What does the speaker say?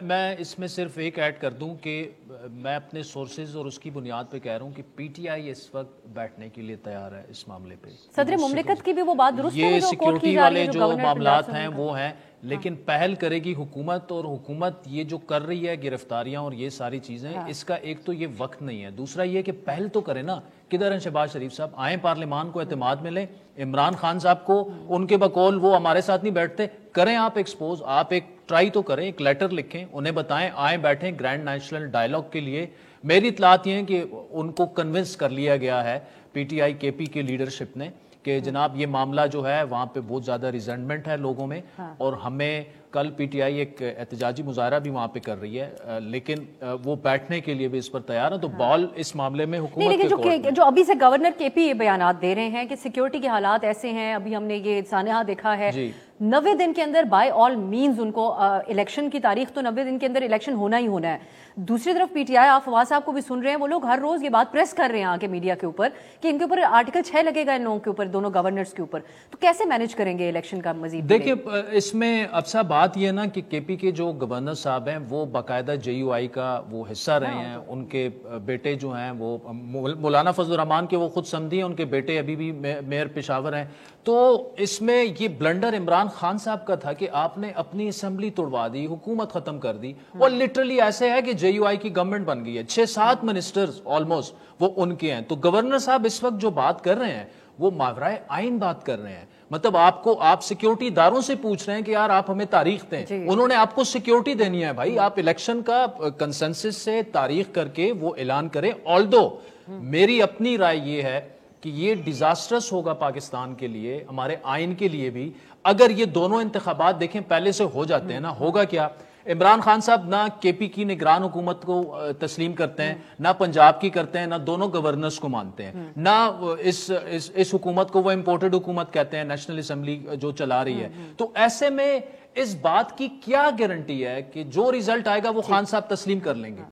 میں اس میں صرف ایک ایڈ کر دوں کہ میں اپنے سورسز اور اس کی بنیاد پہ کہہ رہا ہوں کہ پی ٹی آئی اس وقت بیٹھنے کے لیے تیار ہے اس معاملے پہ. صدر مملکت کی بھی وہ بات درست ہے یہ جو کوٹ کی سیکیورٹی جا رہی ہے والے جو معاملات ہیں وہ ہیں, لیکن پہل کرے گی حکومت, اور حکومت یہ جو کر رہی ہے گرفتاریاں اور یہ ساری چیزیں, اس کا ایک تو یہ وقت نہیں ہے, دوسرا یہ کہ پہل تو کرے نا. کدھر ہیں شہباز شریف صاحب؟ آئیں پارلیمان کو اعتماد میں لیں. عمران خان صاحب کو ان کے بقول وہ ہمارے ساتھ نہیں بیٹھتے, کریں آپ ایکسپوز, آپ ایک ٹرائی تو کریں, ایک لیٹر لکھیں, انہیں بتائیں, آئیں بیٹھیں گرینڈ نیشنل ڈائلاگ کے لیے. میری اطلاعات یہ ہیں کہ ان کو کنونس کر لیا گیا ہے پی ٹی آئی کے پی کے لیڈرشپ نے کہ جناب یہ معاملہ جو ہے وہاں پہ بہت زیادہ ریزنٹمنٹ ہے لوگوں میں, اور ہمیں کل پی ٹی آئی ایک احتجاجی مظاہرہ بھی وہاں پہ کر رہی ہے, لیکن وہ بیٹھنے کے لیے بھی اس پر تیار ہے. تو بال اس معاملے میں حکومت کے کورٹ میں. جو ابھی سے گورنر کے پی یہ بیانات دے رہے ہیں کہ سیکیورٹی کے حالات ایسے ہیں, ابھی ہم نے یہ سانحہ دیکھا ہے 90 دن کے اندر بائی آل مینز ان کو الیکشن کی تاریخ تو 90 دن کے اندر الیکشن ہونا ہی ہونا ہے. دوسری طرف پی ٹی آئی, آپ فواز صاحب کو بھی سن رہے ہیں, وہ لوگ ہر روز یہ بات پریس کر رہے ہیں آ کے میڈیا کے اوپر کہ ان کے اوپر آرٹیکل 6 لگے گا ان لوگوں کے اوپر, دونوں گورنرز کے اوپر. تو کیسے مینج کریں گے الیکشن کا مزید؟ دیکھیں اس میں اب صاحب بات یہ ہے نا کہ کے پی کے جو گورنر صاحب ہیں وہ باقاعدہ جے یو آئی کا وہ حصہ رہے ہیں. ان کے بیٹے جو ہیں وہ مولانا فضل الرحمان کے وہ خود سمدھی ہیں, ان کے بیٹے ابھی بھی میئر پشاور ہیں. تو اس میں یہ بلنڈر عمران خان صاحب کا تھا کہ آپ نے اپنی اسمبلی توڑوا دی, حکومت ختم کر دی, اور لٹرلی ایسے ہے کہ جے یو آئی کی گورنمنٹ بن گئی ہے, 6-7 منسٹرز آلموسٹ وہ ان کے ہیں. تو گورنر صاحب اس وقت جو بات کر رہے ہیں وہ ماورائے آئین بات کر رہے ہیں. مطلب آپ سیکیورٹی اداروں سے پوچھ رہے ہیں کہ یار آپ ہمیں تاریخ دیں, انہوں نے آپ کو سیکیورٹی دینی ہے بھائی. آپ الیکشن کا کنسنسس سے تاریخ کر کے وہ اعلان کریں. آلدو میری اپنی رائے یہ ہے کہ یہ ڈیزاسٹرس ہوگا پاکستان کے لیے, ہمارے آئین کے لیے بھی, اگر یہ دونوں انتخابات دیکھیں پہلے سے ہو جاتے ہیں نا. ہوگا کیا, عمران خان صاحب نہ کے پی کی نگران حکومت کو تسلیم کرتے ہیں, نہ پنجاب کی کرتے ہیں, نہ دونوں گورنرز کو مانتے ہیں, نہ اس حکومت کو وہ امپورٹڈ حکومت کہتے ہیں, نیشنل اسمبلی جو چلا رہی ہے. تو ایسے میں اس بات کی کیا گارنٹی ہے کہ جو ریزلٹ آئے گا وہ خان صاحب تسلیم کر لیں گے؟